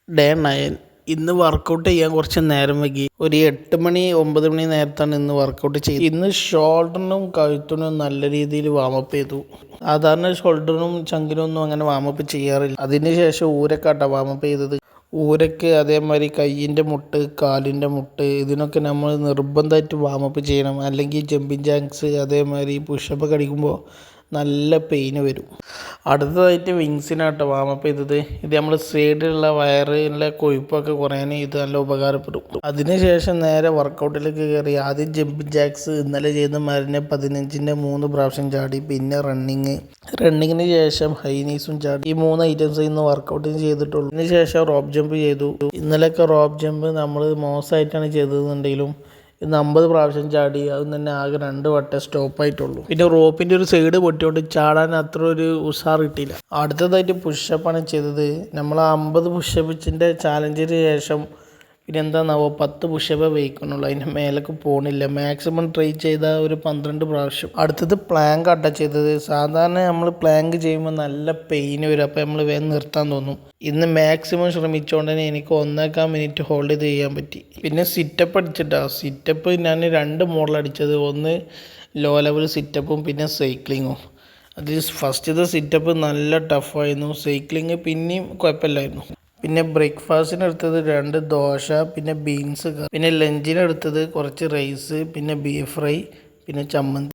Day 9. ഇന്ന് workout ചെയ്യാൻ കുറച്ച് നേരം വൈകി. ഒരു 8 മണി 9 മണി നേരത്താണ് ഇന്ന് വർക്കൗട്ട് ചെയ്തത്. ഇന്ന് ഷോൾഡറിനും കഴുത്തിനും നല്ല രീതിയിൽ വാമപ്പ് ചെയ്തു. സാധാരണ ഷോൾഡറിനും ചങ്കിനും ഒന്നും അങ്ങനെ വാമപ്പ് ചെയ്യാറില്ല. അതിന് ശേഷം ഊരക്കാട്ടാണ് വാമപ്പ് ചെയ്തത്. ഊരക്ക് അതേമാതിരി കയ്യിൻ്റെ മുട്ട്, കാലിൻ്റെ മുട്ട്, ഇതിനൊക്കെ നമ്മൾ നിർബന്ധമായിട്ട് വാമപ്പ് ചെയ്യണം. അല്ലെങ്കിൽ ജമ്പിങ് ജാക്സ് അതേമാതിരി പുഷപ്പ് അടിക്കുമ്പോൾ നല്ല പെയിന് വരും. അടുത്തതായിട്ട് വിങ്സിനാട്ടോ വാമപ്പ് ചെയ്തത്. ഇത് നമ്മൾ സൈഡിലുള്ള വയറിലെ കൊഴുപ്പൊക്കെ കുറയാൻ ഇത് നല്ല ഉപകാരപ്പെടും. അതിനുശേഷം നേരെ വർക്കൗട്ടിലേക്ക് കയറി. ആദ്യം ജമ്പിങ് ജാക്സ് ഇന്നലെ ചെയ്ത മരുന്ന് 15ൻ്റെ 3 പ്രാവശ്യം ചാടി. പിന്നെ റണ്ണിങ്ങിന് ശേഷം ഹൈ നീസും ചാടി. ഈ 3 ഐറ്റംസ് ഇന്ന് വർക്കൗട്ടിന് ചെയ്തിട്ടുള്ളൂ. അതിന് ശേഷം റോപ്പ് ജമ്പ് ചെയ്തു. ഇന്നലെയൊക്കെ റോപ്പ് ജമ്പ് നമ്മൾ മോശമായിട്ടാണ് ചെയ്തതെന്നുണ്ടെങ്കിലും ഇന്ന് 50 പ്രാവശ്യം ചാടി. അത് തന്നെ ആകെ 2 വട്ടം സ്റ്റോപ്പായിട്ടുള്ളൂ. പിന്നെ റോപ്പിൻ്റെ ഒരു സൈഡ് പൊട്ടിയോണ്ട് ചാടാൻ അത്ര ഒരു ഉഷാർ കിട്ടിയില്ല. അടുത്തതായിട്ട് പുഷപ്പാണ് ചെയ്തത്. നമ്മൾ 50 പുഷപ്പിൻ്റെ ചാലഞ്ചിന് ശേഷം പിന്നെ എന്താണെന്നാവോ 10 പുഷപ്പേ വയ്ക്കുന്നുള്ളൂ. അതിൻ്റെ മേലേക്ക് പോകണില്ല. മാക്സിമം ട്രൈ ചെയ്ത ഒരു 12 പ്രാവശ്യം. അടുത്തത് പ്ലാങ്ക് ആട്ടാ ചെയ്തത്. സാധാരണ നമ്മൾ പ്ലാങ്ക് ചെയ്യുമ്പോൾ നല്ല പെയിന് വരും. അപ്പോൾ നമ്മൾ വേഗം നിർത്താൻ തോന്നും. ഇന്ന് മാക്സിമം ശ്രമിച്ചുകൊണ്ട് തന്നെ എനിക്ക് 1.25 മിനിറ്റ് ഹോൾഡ് ചെയ്ത് ചെയ്യാൻ പറ്റി. പിന്നെ സിറ്റപ്പ് അടിച്ചിട്ടാണ്. സിറ്റപ്പ് ഞാൻ 2 മോഡൽ അടിച്ചത്. ഒന്ന് ലോ ലെവൽ സിറ്റപ്പും പിന്നെ സൈക്ലിങ്ങും. അതിൽ ഫസ്റ്റത്തെ സിറ്റപ്പ് നല്ല ടഫായിരുന്നു. സൈക്ലിങ് പിന്നെയും കുഴപ്പമില്ലായിരുന്നു. പിന്നെ ബ്രേക്ക്ഫാസ്റ്റിന് എടുത്തത് 2 ദോശ, പിന്നെ ബീൻസ്, പിന്നെ ലഞ്ചിന് എടുത്തത് കുറച്ച് റൈസ്, പിന്നെ ബീഫ് ഫ്രൈ, പിന്നെ ചമ്മന്തി.